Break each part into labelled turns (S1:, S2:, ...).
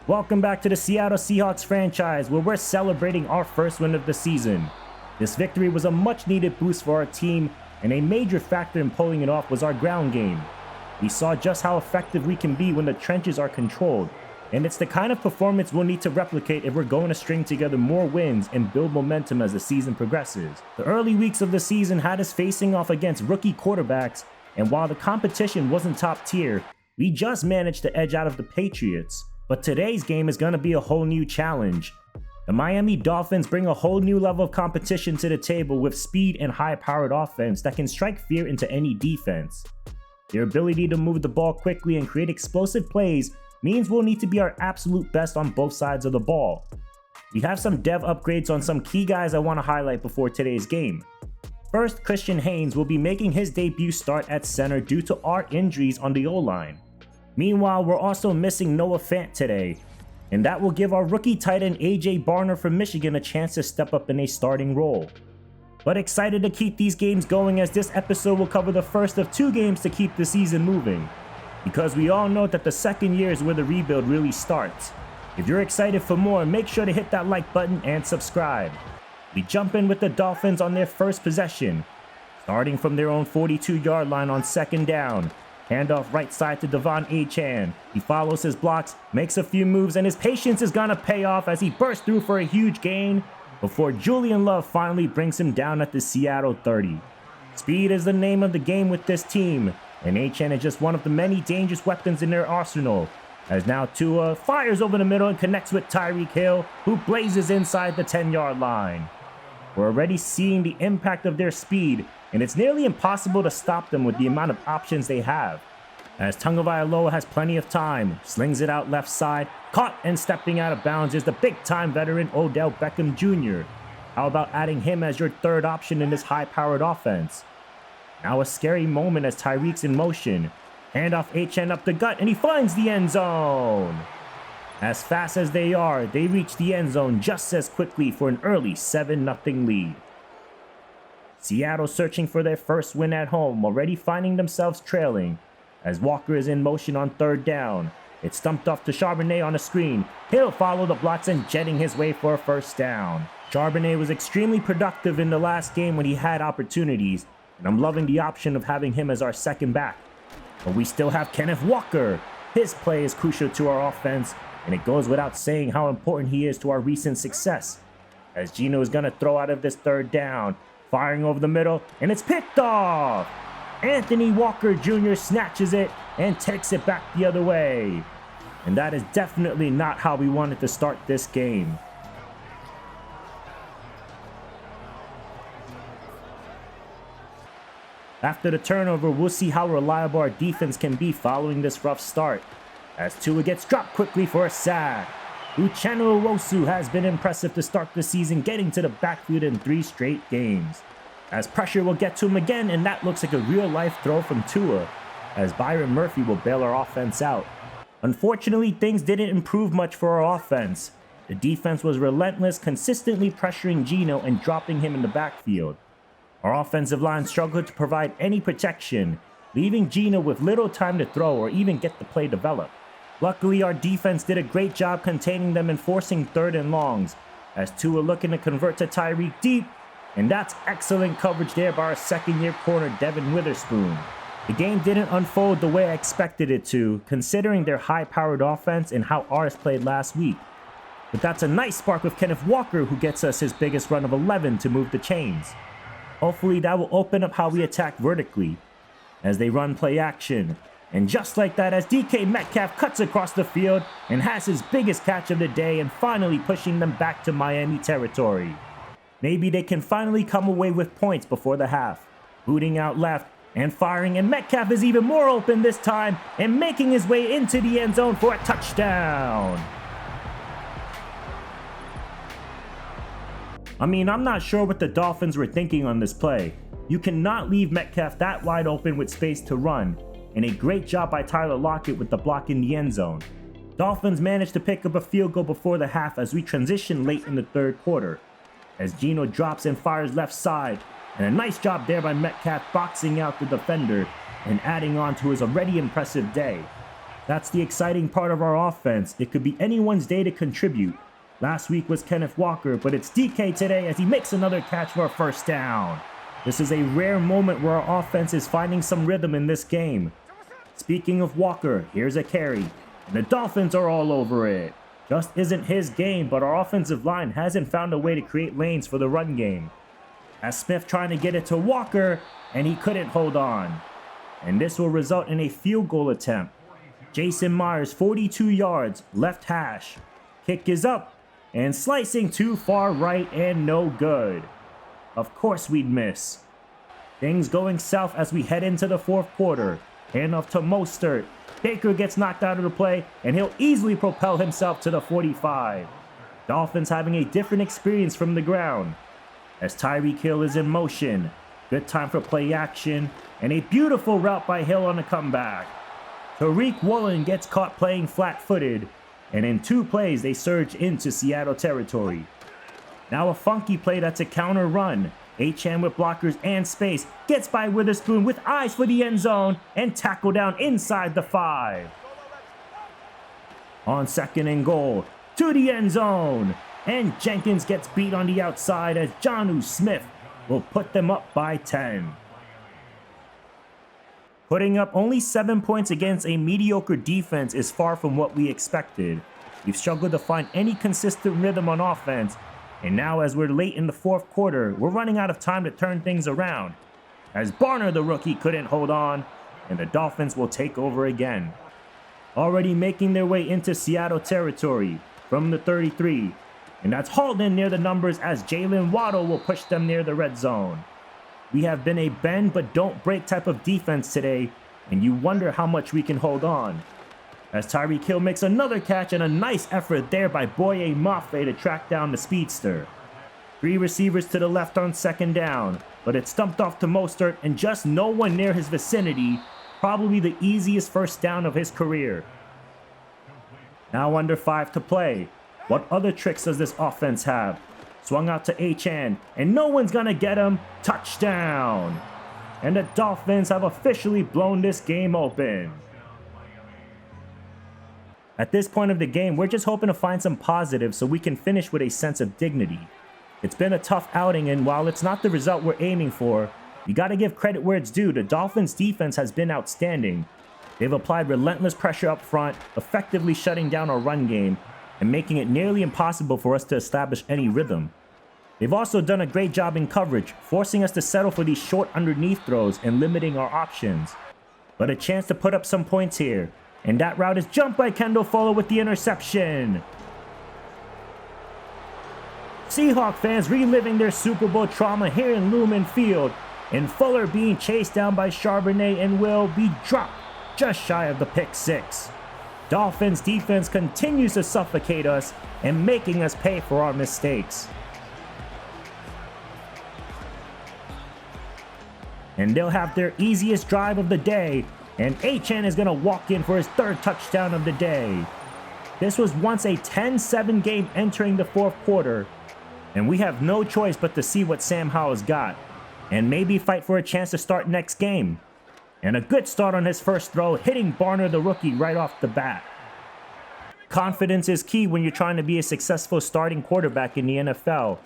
S1: Welcome back to the Seattle Seahawks franchise, where we're celebrating our first win of the season. This victory was a much-needed boost for our team, and a major factor in pulling it off was our ground game. We saw just how effective we can be when the trenches are controlled, and it's the kind of performance we'll need to replicate if we're going to string together more wins and build momentum as the season progresses. The early weeks of the season had us facing off against rookie quarterbacks, and while the competition wasn't top tier, we just managed to edge out of the Patriots. But today's game is going to be a whole new challenge. The Miami Dolphins bring a whole new level of competition to the table with speed and high-powered offense that can strike fear into any defense. Their ability to move the ball quickly and create explosive plays means we'll need to be our absolute best on both sides of the ball. We have some dev upgrades on some key guys I want to highlight before today's game. First, Christian Haynes will be making his debut start at center due to our injuries on the O-line. Meanwhile, we're also missing Noah Fant today, and that will give our rookie tight end AJ Barner from Michigan a chance to step up in a starting role. But excited to keep these games going, as this episode will cover the first of 2 games to keep the season moving, because we all know that the second year is where the rebuild really starts. If you're excited for more, make sure to hit that like button and subscribe. We jump in with the Dolphins on their first possession, starting from their own 42-yard line on second down. Handoff right side to Devon Achane. He follows his blocks, makes a few moves, and his patience is gonna pay off as he bursts through for a huge gain before Julian Love finally brings him down at the Seattle 30. Speed is the name of the game with this team, and Achane is just one of the many dangerous weapons in their arsenal, as now Tua fires over the middle and connects with Tyreek Hill, who blazes inside the 10-yard line. We're already seeing the impact of their speed, and it's nearly impossible to stop them with the amount of options they have. As Tagovailoa has plenty of time, slings it out left side, caught and stepping out of bounds is the big-time veteran Odell Beckham Jr. How about adding him as your third option in this high-powered offense? Now a scary moment as Tyreek's in motion. Handoff Achane up the gut, and he finds the end zone. As fast as they are, they reach the end zone just as quickly for an early 7-0 lead. Seattle searching for their first win at home, already finding themselves trailing. As Walker is in motion on third down, it's stumped off to Charbonnet on a screen. He'll follow the blocks and jetting his way for a first down. Charbonnet was extremely productive in the last game when he had opportunities, and I'm loving the option of having him as our second back. But we still have Kenneth Walker. His play is crucial to our offense, and it goes without saying how important he is to our recent success. As Geno is going to throw out of this third down, firing over the middle, and it's picked off! Anthony Walker Jr. snatches it and takes it back the other way. And that is definitely not how we wanted to start this game. After the turnover, we'll see how reliable our defense can be following this rough start, as Tua gets dropped quickly for a sack. Uchenna Nwosu has been impressive to start the season, getting to the backfield in 3 straight games. As pressure will get to him again, and that looks like a real-life throw from Tua, as Byron Murphy will bail our offense out. Unfortunately, things didn't improve much for our offense. The defense was relentless, consistently pressuring Geno and dropping him in the backfield. Our offensive line struggled to provide any protection, leaving Geno with little time to throw or even get the play developed. Luckily, our defense did a great job containing them and forcing 3rd and longs, as Tua looking to convert to Tyreek deep, and that's excellent coverage there by our second-year corner Devin Witherspoon. The game didn't unfold the way I expected it to, considering their high-powered offense and how ours played last week. But that's a nice spark with Kenneth Walker, who gets us his biggest run of 11 to move the chains. Hopefully that will open up how we attack vertically, as they run play action. And just like that, as DK Metcalf cuts across the field and has his biggest catch of the day and finally pushing them back to Miami territory. Maybe they can finally come away with points before the half. Booting out left and firing, and Metcalf is even more open this time and making his way into the end zone for a touchdown. I mean, I'm not sure what the Dolphins were thinking on this play. You cannot leave Metcalf that wide open with space to run, and a great job by Tyler Lockett with the block in the end zone. Dolphins managed to pick up a field goal before the half as we transition late in the 3rd quarter, as Geno drops and fires left side, and a nice job there by Metcalf boxing out the defender and adding on to his already impressive day. That's the exciting part of our offense. It could be anyone's day to contribute. Last week was Kenneth Walker, but it's DK today as he makes another catch for a first down. This is a rare moment where our offense is finding some rhythm in this game. Speaking of Walker, here's a carry, and the Dolphins are all over it. Just isn't his game, but our offensive line hasn't found a way to create lanes for the run game. As Smith trying to get it to Walker, and he couldn't hold on. And this will result in a field goal attempt. Jason Myers, 42 yards, left hash. Kick is up, and slicing too far right and no good. Of course we'd miss. Things going south as we head into the fourth quarter. Handoff to Mostert. Baker gets knocked out of the play, and he'll easily propel himself to the 45. Dolphins having a different experience from the ground. As Tyreek Hill is in motion. Good time for play action, and a beautiful route by Hill on the comeback. Tariq Woolen gets caught playing flat-footed, and in 2 plays they surge into Seattle territory. Now a funky play that's a counter run. Achane with blockers and space gets by Witherspoon with eyes for the end zone and tackle down inside the 5. On 2nd and goal, to the end zone, and Jenkins gets beat on the outside as Jonnu Smith will put them up by 10. Putting up only 7 points against a mediocre defense is far from what we expected. We've struggled to find any consistent rhythm on offense, and now as we're late in the fourth quarter, we're running out of time to turn things around. As Barner the rookie couldn't hold on, and the Dolphins will take over again. Already making their way into Seattle territory from the 33, and that's hauled in near the numbers as Jalen Waddle will push them near the red zone. We have been a bend but don't break type of defense today, and you wonder how much we can hold on. As Tyreek Hill makes another catch and a nice effort there by Boye Mafe to track down the speedster. 3 receivers to the left on 2nd down, but it's stumped off to Mostert and just no one near his vicinity, probably the easiest first down of his career. Now under 5 to play. What other tricks does this offense have? Swung out to Achane, and no one's gonna get him. Touchdown! And the Dolphins have officially blown this game open. At this point of the game, we're just hoping to find some positives so we can finish with a sense of dignity. It's been a tough outing, and while it's not the result we're aiming for, you gotta give credit where it's due. The Dolphins' defense has been outstanding. They've applied relentless pressure up front, effectively shutting down our run game, and making it nearly impossible for us to establish any rhythm. They've also done a great job in coverage, forcing us to settle for these short underneath throws and limiting our options. But a chance to put up some points here. And that route is jumped by Kendall Fuller with the interception. Seahawk fans reliving their Super Bowl trauma here in Lumen Field. And Fuller being chased down by Charbonnet and will be dropped just shy of the pick 6. Dolphins defense continues to suffocate us and making us pay for our mistakes. And they'll have their easiest drive of the day, and Achane is going to walk in for his 3rd touchdown of the day. This was once a 10-7 game entering the fourth quarter, and we have no choice but to see what Sam Howell's got, and maybe fight for a chance to start next game. And a good start on his first throw, hitting Barner the rookie right off the bat. Confidence is key when you're trying to be a successful starting quarterback in the NFL,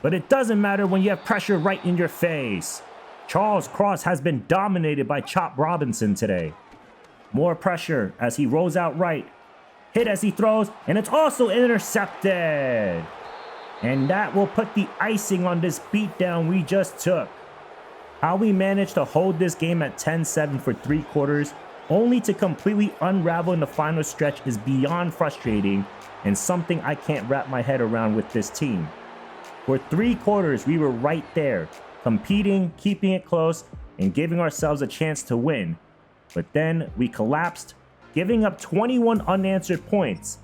S1: but it doesn't matter when you have pressure right in your face. Charles Cross has been dominated by Chop Robinson today. More pressure as he rolls out right. Hit as he throws, and it's also intercepted. And that will put the icing on this beatdown we just took. How we managed to hold this game at 10-7 for 3 quarters, only to completely unravel in the final stretch, is beyond frustrating and something I can't wrap my head around with this team. For 3 quarters, we were right there, competing, keeping it close, and giving ourselves a chance to win. But then we collapsed, giving up 21 unanswered points.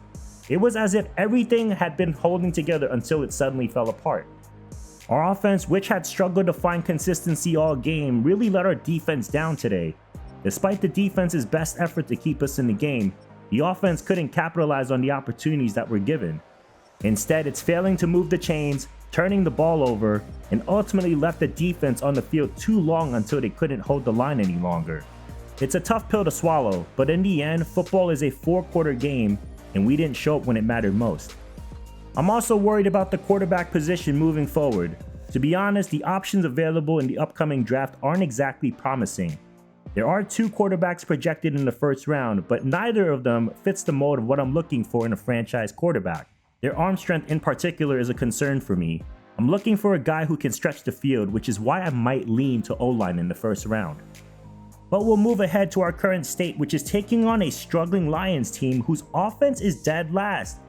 S1: It was as if everything had been holding together until it suddenly fell apart. Our offense, which had struggled to find consistency all game, really let our defense down today. Despite the defense's best effort to keep us in the game, the offense couldn't capitalize on the opportunities that were given. Instead, it's failing to move the chains, turning the ball over, and ultimately left the defense on the field too long until they couldn't hold the line any longer. It's a tough pill to swallow, but in the end, football is a 4-quarter game, and we didn't show up when it mattered most. I'm also worried about the quarterback position moving forward. To be honest, the options available in the upcoming draft aren't exactly promising. There are 2 quarterbacks projected in the first round, but neither of them fits the mold of what I'm looking for in a franchise quarterback. Their arm strength in particular is a concern for me. I'm looking for a guy who can stretch the field, which is why I might lean to O-line in the first round. But we'll move ahead to our current state, which is taking on a struggling Lions team whose offense is dead last.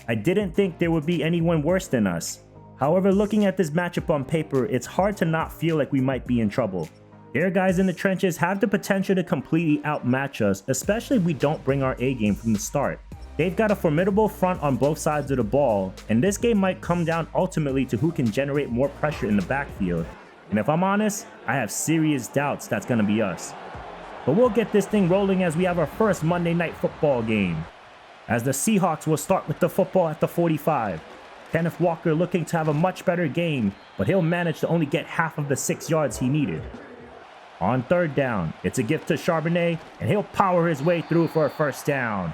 S1: I didn't think there would be anyone worse than us. However, looking at this matchup on paper, it's hard to not feel like we might be in trouble. Their guys in the trenches have the potential to completely outmatch us, especially if we don't bring our A game from the start. They've got a formidable front on both sides of the ball, and this game might come down ultimately to who can generate more pressure in the backfield. And if I'm honest, I have serious doubts that's going to be us. But we'll get this thing rolling as we have our first Monday Night Football game. As the Seahawks will start with the football at the 45. Kenneth Walker looking to have a much better game, but he'll manage to only get half of the 6 yards he needed. On third down, it's a gift to Charbonnet, and he'll power his way through for a first down.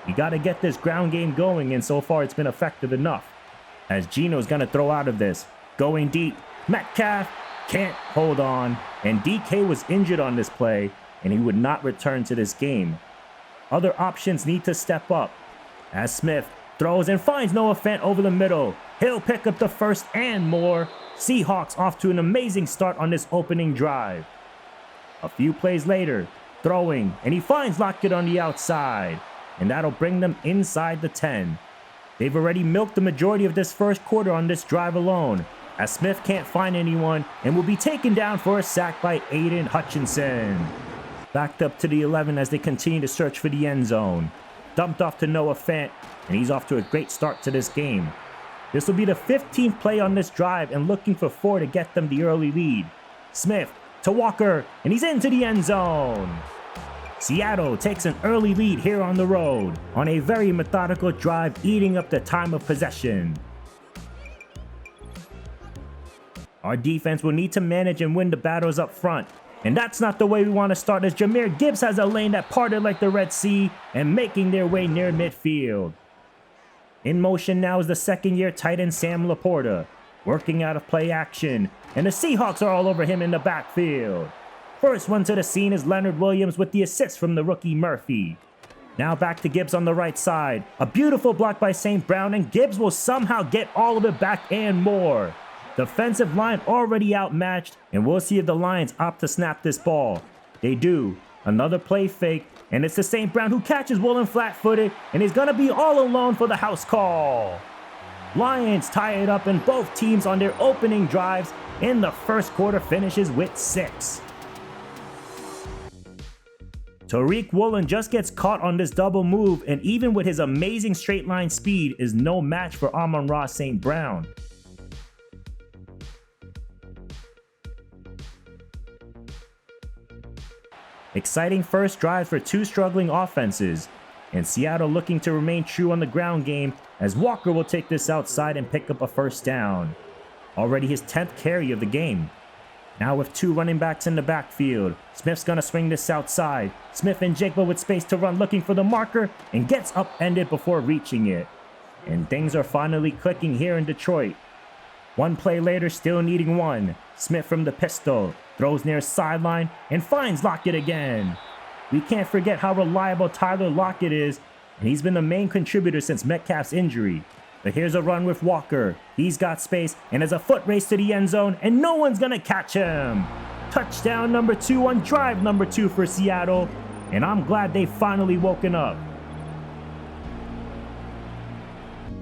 S1: We gotta get this ground game going, and so far it's been effective enough. As Geno's gonna throw out of this. Going deep, Metcalf can't hold on, and DK was injured on this play, and he would not return to this game. Other options need to step up. As Smith throws and finds Noah Fant over the middle. He'll pick up the first and more. Seahawks off to an amazing start on this opening drive. A few plays later, throwing, and he finds Lockett on the outside. And that'll bring them inside the 10. They've already milked the majority of this first quarter on this drive alone, as Smith can't find anyone and will be taken down for a sack by Aiden Hutchinson. Backed up to the 11 as they continue to search for the end zone. Dumped off to Noah Fant, and he's off to a great start to this game. This will be the 15th play on this drive and looking for 4 to get them the early lead. Smith to Walker, and he's into the end zone. Seattle takes an early lead here on the road, on a very methodical drive eating up the time of possession. Our defense will need to manage and win the battles up front, and that's not the way we want to start, as Jahmyr Gibbs has a lane that parted like the Red Sea and making their way near midfield. In motion now is the second-year tight end Sam Laporta, working out of play action, and the Seahawks are all over him in the backfield. First one to the scene is Leonard Williams with the assist from the rookie Murphy. Now back to Gibbs on the right side. A beautiful block by St. Brown, and Gibbs will somehow get all of it back and more. Defensive line already outmatched, and we'll see if the Lions opt to snap this ball. They do. Another play fake, and it's the St. Brown who catches Woolen flat-footed, and he's going to be all alone for the house call. Lions tie it up, and both teams on their opening drives in the first quarter finishes with 6. Tariq Woolen just gets caught on this double move, and even with his amazing straight line speed is no match for Amon-Ra St. Brown. Exciting first drive for 2 struggling offenses, and Seattle looking to remain true on the ground game as Walker will take this outside and pick up a first down. Already his 10th carry of the game. Now with 2 running backs in the backfield, Smith's gonna swing this outside. Smith and Jigba with space to run looking for the marker and gets upended before reaching it. And things are finally clicking here in Detroit. One play later, still needing one. Smith from the pistol, throws near sideline and finds Lockett again. We can't forget how reliable Tyler Lockett is, and he's been the main contributor since Metcalf's injury. But here's a run with Walker. He's got space and has a foot race to the end zone, and no one's gonna catch him. Touchdown number 2 on drive number 2 for Seattle, and I'm glad they've finally woken up.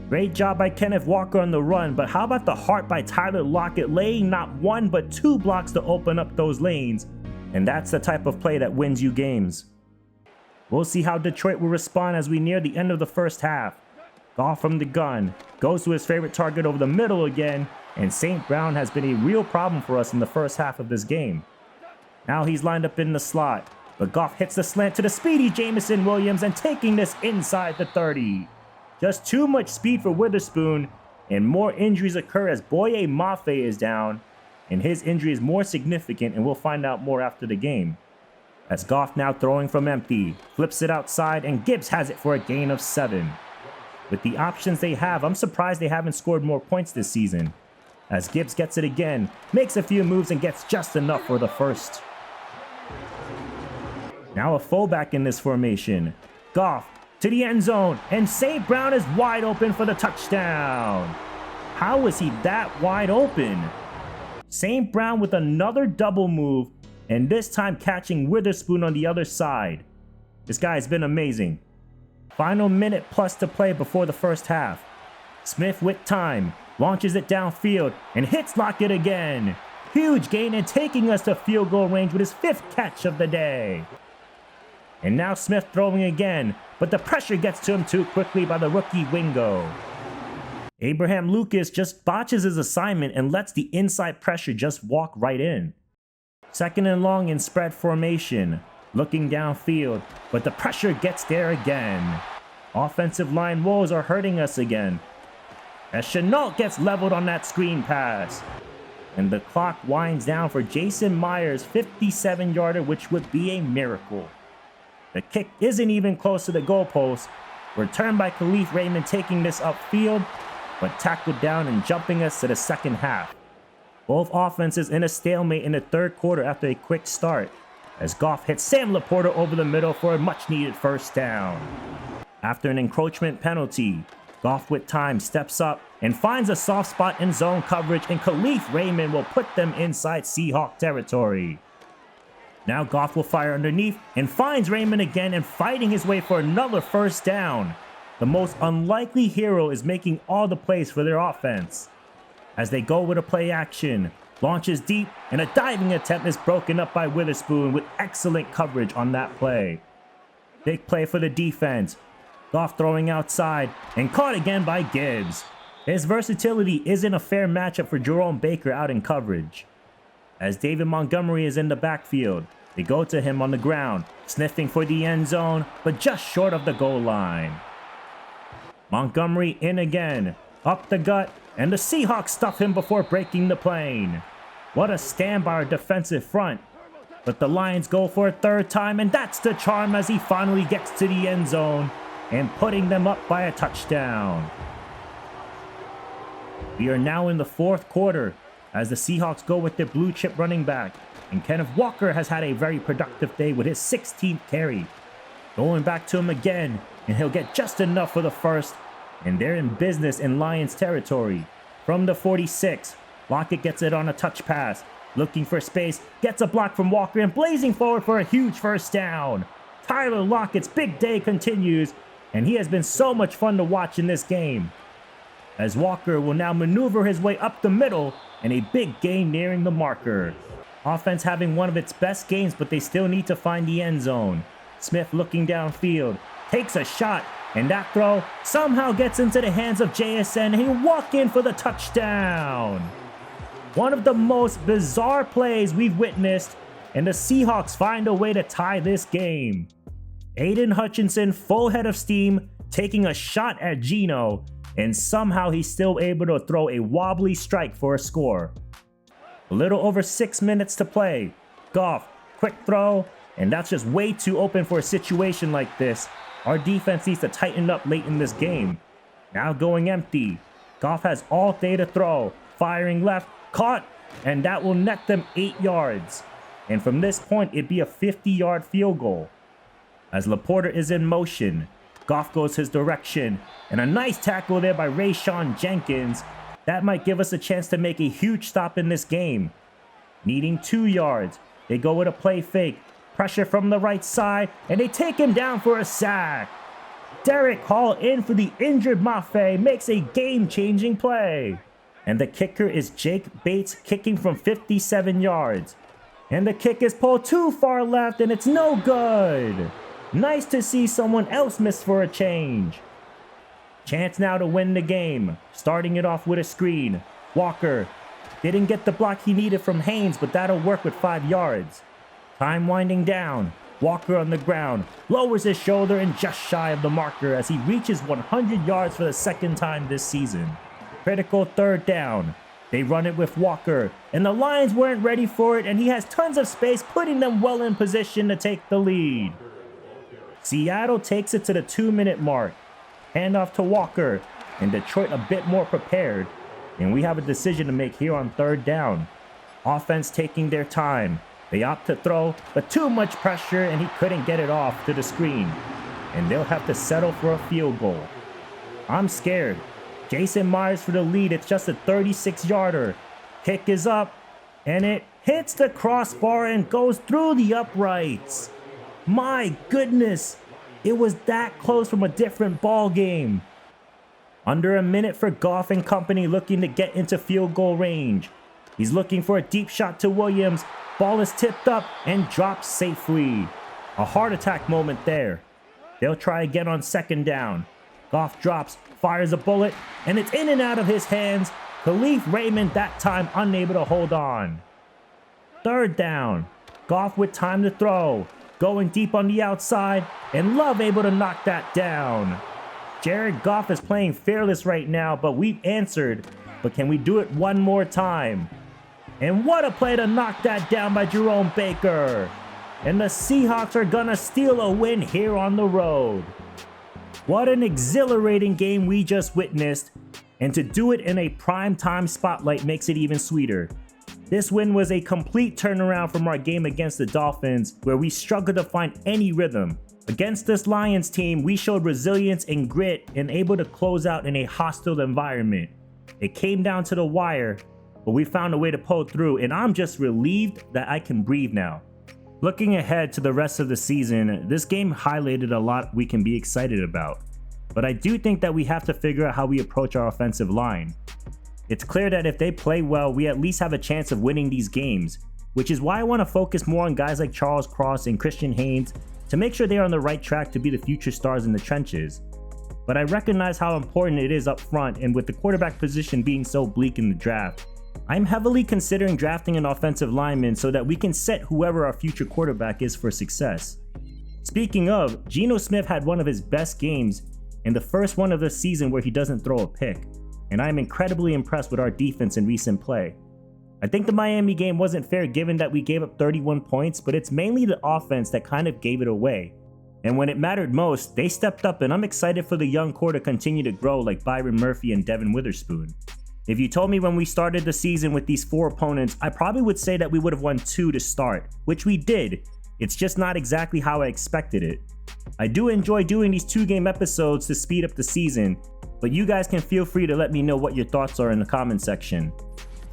S1: Great job by Kenneth Walker on the run, but how about the heart by Tyler Lockett laying not 1 but 2 blocks to open up those lanes? And that's the type of play that wins you games. We'll see how Detroit will respond as we near the end of the first half. Goff from the gun, goes to his favorite target over the middle again, and St. Brown has been a real problem for us in the first half of this game. Now he's lined up in the slot, but Goff hits the slant to the speedy Jameson Williams and taking this inside the 30. Just too much speed for Witherspoon, and more injuries occur as Boye Mafe is down, and his injury is more significant, and we'll find out more after the game. As Goff now throwing from empty, flips it outside, and Gibbs has it for a gain of 7. With the options they have, I'm surprised they haven't scored more points this season. As Gibbs gets it again, makes a few moves and gets just enough for the first. Now a fullback in this formation. Goff to the end zone, and St. Brown is wide open for the touchdown. How is he that wide open? St. Brown with another double move, and this time catching Witherspoon on the other side. This guy has been amazing. Final minute plus to play before the first half. Smith with time, launches it downfield, and hits Lockett again. Huge gain and taking us to field goal range with his 5th catch of the day. And now Smith throwing again, but the pressure gets to him too quickly by the rookie Wingo. Abraham Lucas just botches his assignment and lets the inside pressure just walk right in. 2nd and long in spread formation, looking downfield, but the pressure gets there again. Offensive line woes are hurting us again, as Chenault gets leveled on that screen pass. And the clock winds down for Jason Myers' 57-yarder, which would be a miracle. The kick isn't even close to the goalpost. Returned by Khalif Raymond taking this upfield, but tackled down and jumping us to the second half. Both offenses in a stalemate in the 3rd quarter after a quick start, as Goff hits Sam Laporta over the middle for a much-needed first down. After an encroachment penalty, Goff with time steps up and finds a soft spot in zone coverage, and Khalif Raymond will put them inside Seahawk territory. Now Goff will fire underneath and finds Raymond again and fighting his way for another first down. The most unlikely hero is making all the plays for their offense. As they go with a play action, launches deep, and a diving attempt is broken up by Witherspoon with excellent coverage on that play. Big play for the defense. Goff throwing outside and caught again by Gibbs. His versatility isn't a fair matchup for Jerome Baker out in coverage. As David Montgomery is in the backfield, they go to him on the ground, sniffing for the end zone, but just short of the goal line. Montgomery in again, up the gut, and the Seahawks stuff him before breaking the plane. What a stand by our defensive front. But the Lions go for a 3rd time, and that's the charm as he finally gets to the end zone and putting them up by a touchdown. We are now in the 4th quarter as the Seahawks go with their blue chip running back, and Kenneth Walker has had a very productive day with his 16th carry. Going back to him again, and he'll get just enough for the first, and they're in business in Lions territory. From the 46, Lockett gets it on a touch pass, looking for space, gets a block from Walker, and blazing forward for a huge first down. Tyler Lockett's big day continues, and he has been so much fun to watch in this game. As Walker will now maneuver his way up the middle, and a big gain nearing the marker. Offense having one of its best games, but they still need to find the end zone. Smith looking downfield, takes a shot, and that throw somehow gets into the hands of JSN, and he'll walk in for the touchdown. One of the most bizarre plays we've witnessed, and the Seahawks find a way to tie this game. Aiden Hutchinson, full head of steam, taking a shot at Geno, and somehow he's still able to throw a wobbly strike for a score. A little over 6 minutes to play. Goff, quick throw, and that's just way too open for a situation like this. Our defense needs to tighten up late in this game. Now going empty. Goff has all day to throw. Firing left, caught, and that will net them 8 yards. And from this point, it'd be a 50-yard field goal. As Laporta is in motion, Goff goes his direction, and a nice tackle there by Rayshawn Jenkins. That might give us a chance to make a huge stop in this game. Needing 2 yards, they go with a play fake. Pressure from the right side, and they take him down for a sack. Derek Hall in for the injured Mafe makes a game-changing play. And the kicker is Jake Bates kicking from 57 yards. And the kick is pulled too far left, and it's no good. Nice to see someone else miss for a change. Chance now to win the game. Starting it off with a screen. Walker didn't get the block he needed from Haynes, but that'll work with 5 yards. Time winding down. Walker on the ground, lowers his shoulder and just shy of the marker as he reaches 100 yards for the second time this season. Critical 3rd down. They run it with Walker, and the Lions weren't ready for it, and he has tons of space, putting them well in position to take the lead. Seattle takes it to the 2-minute mark. Handoff to Walker, and Detroit a bit more prepared, and we have a decision to make here on 3rd down. Offense taking their time. They opt to throw, but too much pressure, and he couldn't get it off to the screen. And they'll have to settle for a field goal. I'm scared. Jason Myers for the lead. It's just a 36-yarder. Kick is up, and it hits the crossbar and goes through the uprights. My goodness, it was that close from a different ball game. Under a minute for Goff and company looking to get into field goal range. He's looking for a deep shot to Williams. Ball is tipped up and drops safely. A heart attack moment there. They'll try again on 2nd down. Goff drops, fires a bullet, and it's in and out of his hands. Khalif Raymond that time unable to hold on. 3rd down. Goff with time to throw. Going deep on the outside, and Love able to knock that down. Jared Goff is playing fearless right now, but we've answered. But can we do it one more time? And what a play to knock that down by Jerome Baker. And the Seahawks are gonna steal a win here on the road. What an exhilarating game we just witnessed. And to do it in a primetime spotlight makes it even sweeter. This win was a complete turnaround from our game against the Dolphins, where we struggled to find any rhythm. Against this Lions team, we showed resilience and grit and able to close out in a hostile environment. It came down to the wire, but we found a way to pull through, and I'm just relieved that I can breathe now. Looking ahead to the rest of the season, this game highlighted a lot we can be excited about. But I do think that we have to figure out how we approach our offensive line. It's clear that if they play well, we at least have a chance of winning these games, which is why I want to focus more on guys like Charles Cross and Christian Haynes to make sure they are on the right track to be the future stars in the trenches. But I recognize how important it is up front, and with the quarterback position being so bleak in the draft, I'm heavily considering drafting an offensive lineman so that we can set whoever our future quarterback is for success. Speaking of, Geno Smith had one of his best games and the first one of the season where he doesn't throw a pick, and I am incredibly impressed with our defense in recent play. I think the Miami game wasn't fair given that we gave up 31 points, but it's mainly the offense that kind of gave it away. And when it mattered most, they stepped up, and I'm excited for the young core to continue to grow like Byron Murphy and Devin Witherspoon. If you told me when we started the season with these 4 opponents, I probably would say that we would have won 2 to start, which we did. It's just not exactly how I expected it. I do enjoy doing these 2-game episodes to speed up the season, but you guys can feel free to let me know what your thoughts are in the comment section.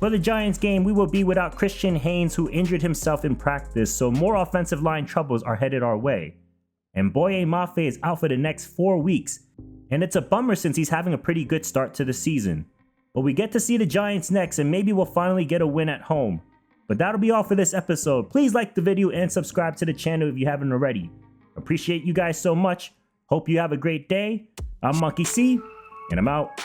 S1: For the Giants game, we will be without Christian Haynes, who injured himself in practice, so more offensive line troubles are headed our way. And Boye Mafe is out for the next 4 weeks, and it's a bummer since he's having a pretty good start to the season. But we get to see the Giants next, and maybe we'll finally get a win at home. But that'll be all for this episode. Please like the video and subscribe to the channel if you haven't already. Appreciate you guys so much. Hope you have a great day. I'm Monkey C, and I'm out.